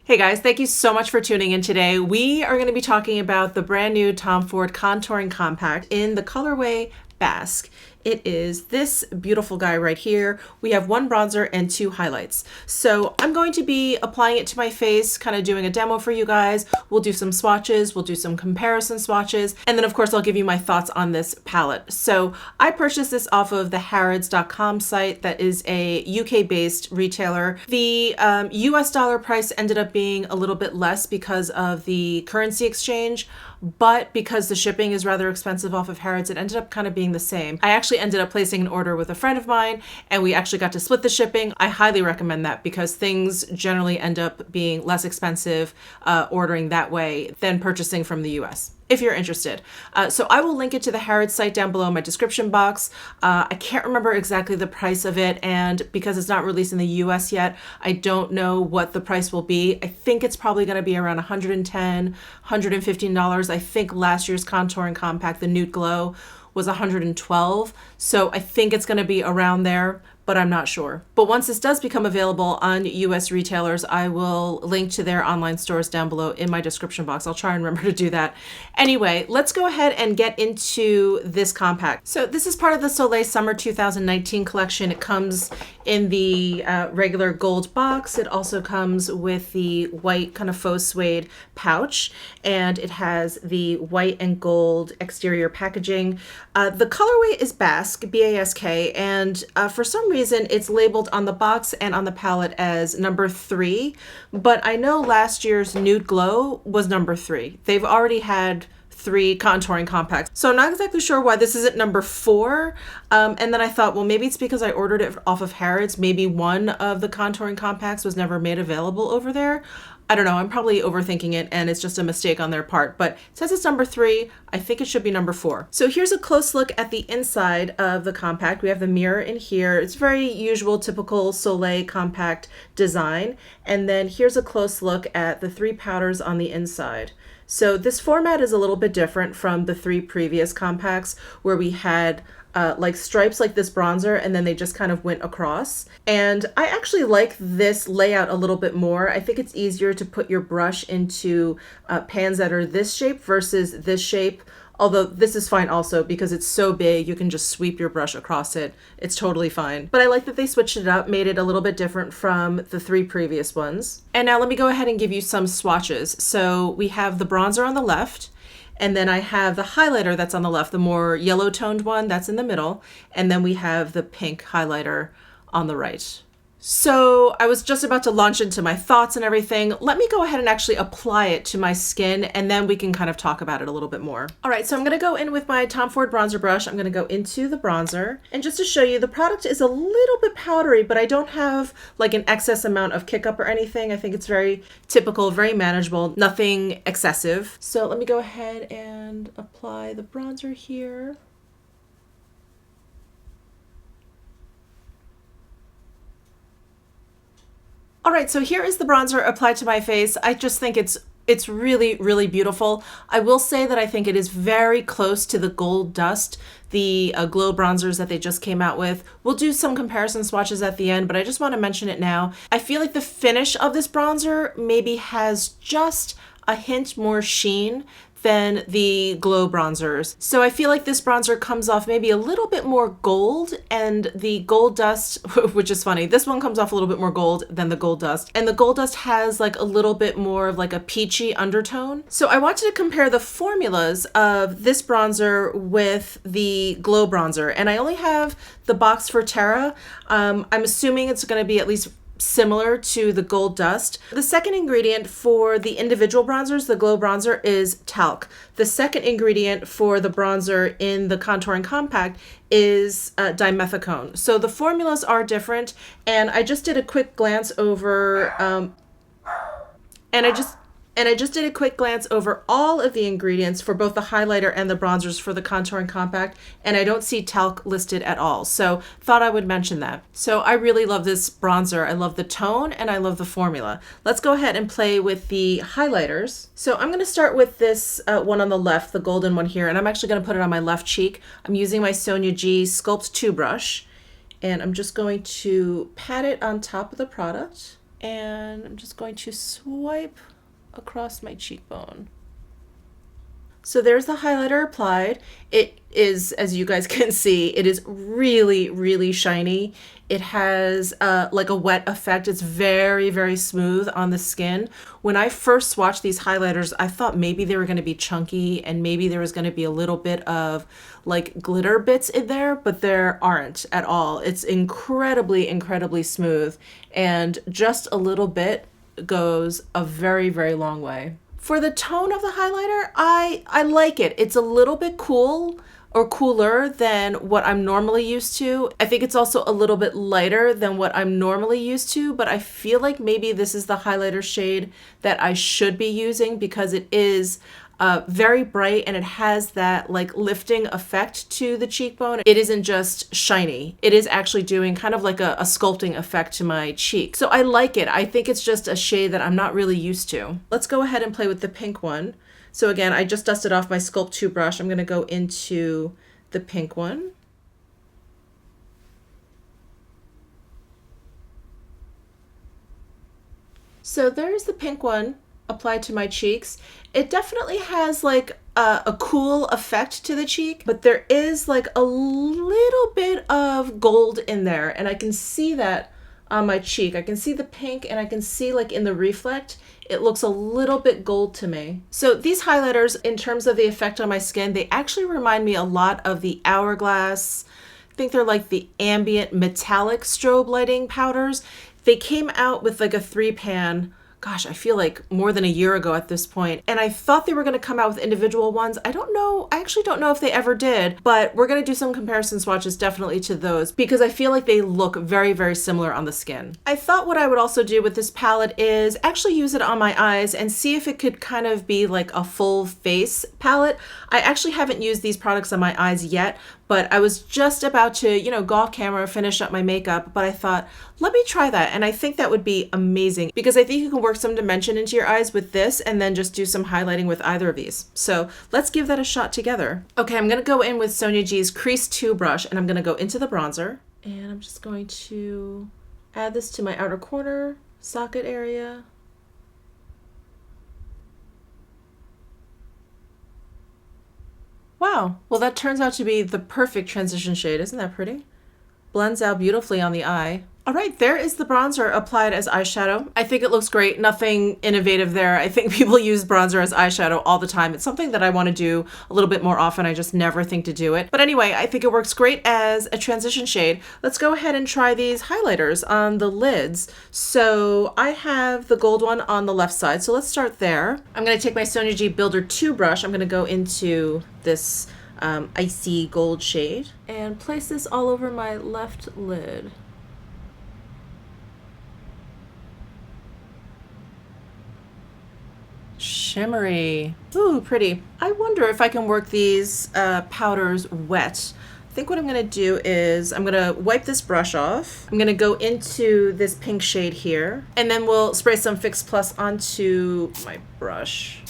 Hey guys, thank you so much for tuning in today. We are going to be talking about the brand new Tom Ford Contouring Compact in the colorway Bask. It is this beautiful guy right here. We have one bronzer and two highlights. So I'm going to be applying it to my face, kind of doing a demo for you guys. We'll do some swatches, we'll do some comparison swatches, and then of course I'll give you my thoughts on this palette. So I purchased this off of the Harrods.com site that is a UK-based retailer. The US dollar price ended up being a little bit less because of the currency exchange, but because the shipping is rather expensive off of Harrods, it ended up kind of being the same. I actually ended up placing an order with a friend of mine and we actually got to split the shipping. I highly recommend that because things generally end up being less expensive ordering that way than purchasing from the US, if you're interested. So I will link it to the Harrods site down below in my description box. I can't remember exactly the price of it, and because it's not released in the US yet, I don't know what the price will be. I think it's probably going to be around $110, $115. I think last year's Contouring Compact, the Nude Glow, was $112. So I think it's going to be around there, but I'm not sure. But once this does become available on US retailers, I will link to their online stores down below in my description box. I'll try and remember to do that. Anyway, let's go ahead and get into this compact. So this is part of the Soleil Summer 2019 collection. It comes in the regular gold box. It also comes with the white kind of faux suede pouch, and it has the white and gold exterior packaging. The colorway is Bask, B-A-S-K, and for some reason it's labeled on the box and on the palette as number 3, but I know last year's Nude Glow was number 3. They've already had 3 contouring compacts, so I'm not exactly sure why this isn't number 4. And then I thought, well, maybe it's because I ordered it off of Harrods. Maybe one of the contouring compacts was never made available over there. I don't know, I'm probably overthinking it and it's just a mistake on their part, but it says it's number 3. I think it should be number 4. So here's a close look at the inside of the compact. We have the mirror in here. It's very usual, typical Soleil compact design. And then here's a close look at the 3 powders on the inside. So this format is a little bit different from the 3 previous compacts where we had like stripes like this bronzer and then they just kind of went across. And I actually like this layout a little bit more. I think it's easier to put your brush into pans that are this shape versus this shape. Although this is fine also because it's so big, you can just sweep your brush across it. It's totally fine. But I like that they switched it up, made it a little bit different from the 3 previous ones. And now let me go ahead and give you some swatches. So we have the bronzer on the left, and then I have the highlighter that's on the left, the more yellow toned one that's in the middle. And then we have the pink highlighter on the right. So I was just about to launch into my thoughts and everything. Let me go ahead and actually apply it to my skin and then we can kind of talk about it a little bit more. All right, so I'm gonna go in with my Tom Ford bronzer brush. I'm gonna go into the bronzer. And just to show you, the product is a little bit powdery, but I don't have like an excess amount of kick up or anything. I think it's very typical, very manageable, nothing excessive. So let me go ahead and apply the bronzer here. All right, so here is the bronzer applied to my face. I just think it's really, really beautiful. I will say that I think it is very close to the Gold Dust, the glow bronzers that they just came out with. We'll do some comparison swatches at the end, but I just want to mention it now. I feel like the finish of this bronzer maybe has just a hint more sheen than the glow bronzers. So I feel like this bronzer comes off maybe a little bit more gold, and the Gold Dust, which is funny, this one comes off a little bit more gold than the Gold Dust. And the Gold Dust has like a little bit more of like a peachy undertone. So I wanted to compare the formulas of this bronzer with the glow bronzer. And I only have the box for Terra. I'm assuming it's gonna be at least similar to the Gold Dust. The second ingredient for the individual bronzers, the glow bronzer, is talc. The second ingredient for the bronzer in the Contouring Compact is dimethicone. So the formulas are different, and I just did a quick glance over And I just did a quick glance over all of the ingredients for both the highlighter and the bronzers for the Contouring Compact, and I don't see talc listed at all. So thought I would mention that. So I really love this bronzer. I love the tone and I love the formula. Let's go ahead and play with the highlighters. So I'm gonna start with this one on the left, the golden one here, and I'm actually gonna put it on my left cheek. I'm using my Sonia G Sculpt 2 brush, and I'm just going to pat it on top of the product. and I'm just going to swipe across my cheekbone. So there's the highlighter applied. It is, as you guys can see, it is really, really shiny. It has like a wet effect. It's very, very smooth on the skin. When I first swatched these highlighters, I thought maybe they were going to be chunky and maybe there was going to be a little bit of like glitter bits in there, but there aren't at all. It's incredibly, incredibly smooth, and just a little bit goes a very, very long way. For the tone of the highlighter, I like it. It's a little bit cool or cooler than what I'm normally used to. I think it's also a little bit lighter than what I'm normally used to, but I feel like maybe this is the highlighter shade that I should be using because it is very bright and it has that like lifting effect to the cheekbone. It isn't just shiny. It is actually doing kind of like a sculpting effect to my cheek. So I like it. I think it's just a shade that I'm not really used to. Let's go ahead and play with the pink one. So again, I just dusted off my Sculpt 2 brush. I'm going to go into the pink one. So there's the pink one applied to my cheeks. It definitely has like a cool effect to the cheek, but there is like a little bit of gold in there, and I can see that on my cheek. I can see the pink, and I can see like in the reflect, it looks a little bit gold to me. So these highlighters, in terms of the effect on my skin, they actually remind me a lot of the Hourglass. I think they're like the ambient metallic strobe lighting powders. They came out with like a 3-pan, gosh, I feel like more than a year ago at this point. And I thought they were going to come out with individual ones. I don't know. I actually don't know if they ever did, but we're going to do some comparison swatches definitely to those because I feel like they look very, very similar on the skin. I thought what I would also do with this palette is actually use it on my eyes and see if it could kind of be like a full face palette. I actually haven't used these products on my eyes yet, but I was just about to, you know, go off camera, finish up my makeup, but I thought, let me try that. And I think that would be amazing because I think you can work some dimension into your eyes with this and then just do some highlighting with either of these. So let's give that a shot together. Okay, I'm gonna go in with Sonia G's Crease 2 brush and I'm gonna go into the bronzer. And I'm just going to add this to my outer corner, socket area. Wow, well that turns out to be the perfect transition shade. Isn't that pretty? Blends out beautifully on the eye. All right, there is the bronzer applied as eyeshadow. I think it looks great. Nothing innovative there. I think people use bronzer as eyeshadow all the time. It's something that I want to do a little bit more often. I just never think to do it. But anyway, I think it works great as a transition shade. Let's go ahead and try these highlighters on the lids. So I have the gold one on the left side. So let's start there. I'm going to take my Sonia G Builder 2 brush. I'm going to go into this icy gold shade and place this all over my left lid. Shimmery. Ooh, pretty. I wonder if I can work these powders wet. I think what I'm going to do is I'm going to wipe this brush off. I'm going to go into this pink shade here, and then we'll spray some Fix Plus onto my brush.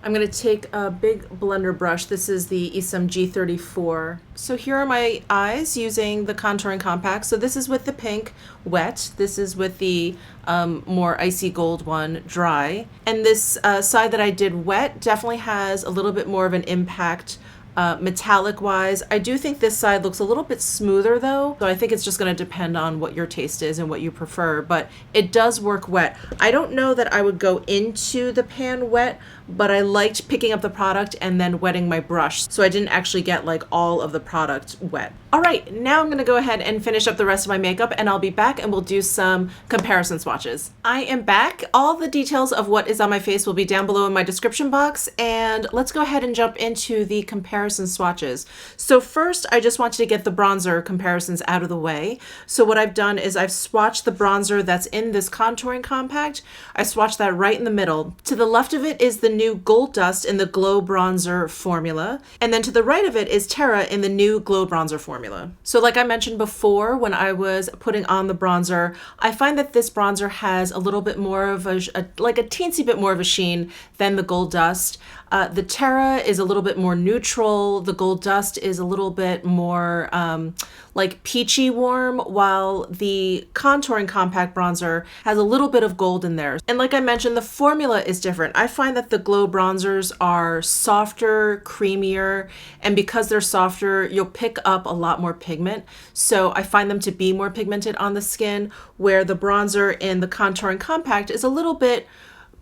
I'm going to take a big blender brush. This is the Isom G34. So here are my eyes using the Contouring Compact. So this is with the pink, wet. This is with the more icy gold one, dry. And this side that I did wet definitely has a little bit more of an impact metallic wise. I do think this side looks a little bit smoother though, so I think it's just going to depend on what your taste is and what you prefer, but it does work wet. I don't know that I would go into the pan wet, but I liked picking up the product and then wetting my brush, so I didn't actually get like all of the product wet. All right, now I'm going to go ahead and finish up the rest of my makeup, and I'll be back and we'll do some comparison swatches. I am back. All the details of what is on my face will be down below in my description box, and let's go ahead and jump into the comparison swatches. So first, I just wanted to get the bronzer comparisons out of the way. So what I've done is I've swatched the bronzer that's in this Contouring Compact. I swatched that right in the middle. To the left of it is the new Gold Dust in the Glow Bronzer formula, and then to the right of it is Terra in the new Glow Bronzer formula. So like I mentioned before, when I was putting on the bronzer, I find that this bronzer has a little bit more of like a teensy bit more of a sheen than the Gold Dust. The Terra is a little bit more neutral. The Gold Dust is a little bit more like peachy warm, while the Contouring Compact bronzer has a little bit of gold in there. And like I mentioned, the formula is different. I find that the Glow bronzers are softer, creamier, and because they're softer, you'll pick up a lot more pigment. So I find them to be more pigmented on the skin, where the bronzer in the Contouring Compact is a little bit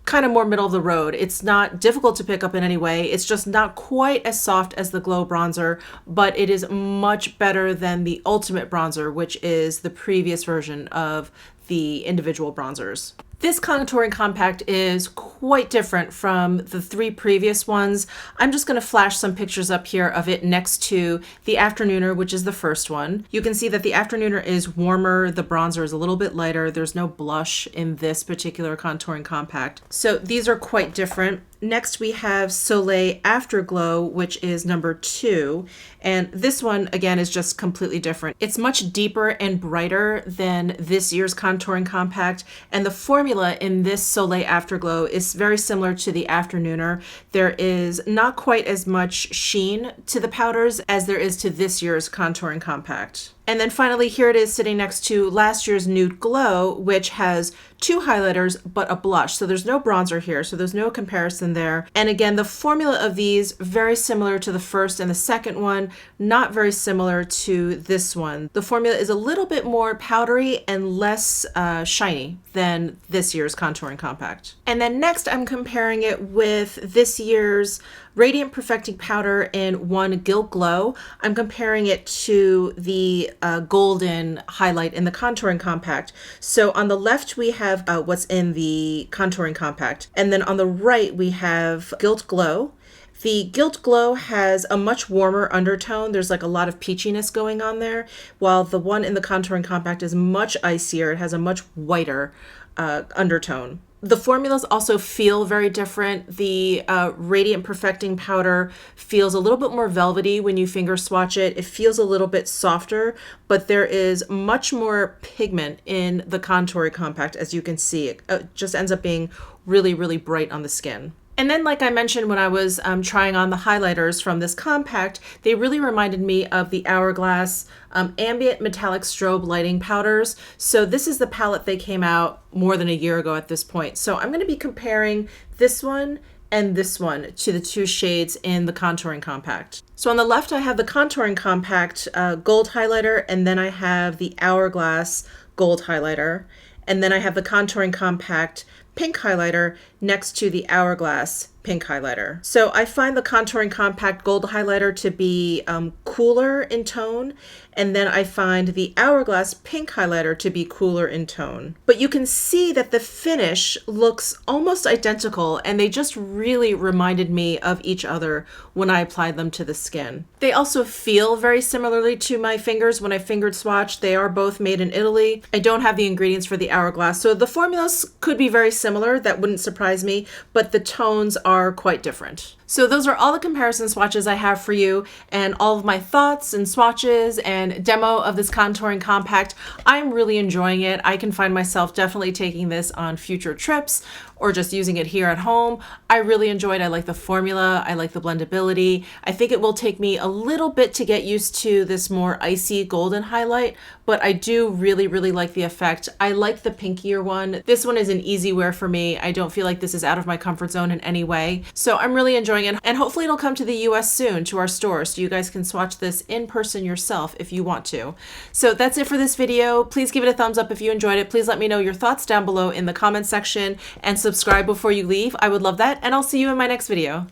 kind of more middle of the road. It's not difficult to pick up in any way. It's just not quite as soft as the Glow bronzer, but it is much better than the Ultimate bronzer, which is the previous version of the individual bronzers. This Contouring Compact is quite different from the 3 previous ones. I'm just going to flash some pictures up here of it next to the Afternooner, which is the first one. You can see that the Afternooner is warmer, the bronzer is a little bit lighter. There's no blush in this particular Contouring Compact. So these are quite different. Next we have Soleil Afterglow, which is number 2. And this one, again, is just completely different. It's much deeper and brighter than this year's Contouring Compact. And the formula in this Soleil Afterglow is very similar to the Afternooner. There is not quite as much sheen to the powders as there is to this year's Contouring Compact. And then finally, here it is sitting next to last year's Nude Glow, which has 2 highlighters, but a blush. So there's no bronzer here, so there's no comparison there. And again, the formula of these, very similar to the first and the second one, not very similar to this one. The formula is a little bit more powdery and less shiny than this year's Contouring Compact. And then next, I'm comparing it with this year's Radiant Perfecting Powder in one Gilt Glow. I'm comparing it to the golden highlight in the Contouring Compact. So on the left, we have what's in the Contouring Compact. And then on the right, we have Gilt Glow. The Gilt Glow has a much warmer undertone. There's like a lot of peachiness going on there, while the one in the Contouring Compact is much icier. It has a much whiter undertone. The formulas also feel very different. The Radiant Perfecting Powder feels a little bit more velvety when you finger swatch it. It feels a little bit softer, but there is much more pigment in the Contouring Compact, as you can see. It just ends up being really, really bright on the skin. And then, like I mentioned when I was trying on the highlighters from this compact, they really reminded me of the Hourglass Ambient Metallic Strobe Lighting Powders. So this is the palette they came out more than a year ago at this point. So I'm going to be comparing this one and this one to the 2 shades in the Contouring Compact. So on the left, I have the Contouring Compact gold highlighter, and then I have the Hourglass gold highlighter. And then I have the Contouring Compact pink highlighter next to the Hourglass pink highlighter. So I find the Contouring Compact gold highlighter to be cooler in tone, and then I find the Hourglass pink highlighter to be cooler in tone. But you can see that the finish looks almost identical, and they just really reminded me of each other when I applied them to the skin. They also feel very similarly to my fingers when I fingered swatched. They are both made in Italy. I don't have the ingredients for the Hourglass, so the formulas could be very similar. That wouldn't surprise me, but the tones are quite different. So those are all the comparison swatches I have for you, and all of my thoughts and swatches and demo of this Contouring Compact. I'm really enjoying it. I can find myself definitely taking this on future trips or just using it here at home. I really enjoy it. I like the formula. I like the blendability. I think it will take me a little bit to get used to this more icy golden highlight, but I do really, really like the effect. I like the pinkier one. This one is an easy wear for me. I don't feel like this is out of my comfort zone in any way. So I'm really enjoying it, and hopefully it'll come to the US soon, to our store, so you guys can swatch this in person yourself if you want to. So that's it for this video. Please give it a thumbs up if you enjoyed it. Please let me know your thoughts down below in the comments section, and subscribe before you leave. I would love that, and I'll see you in my next video.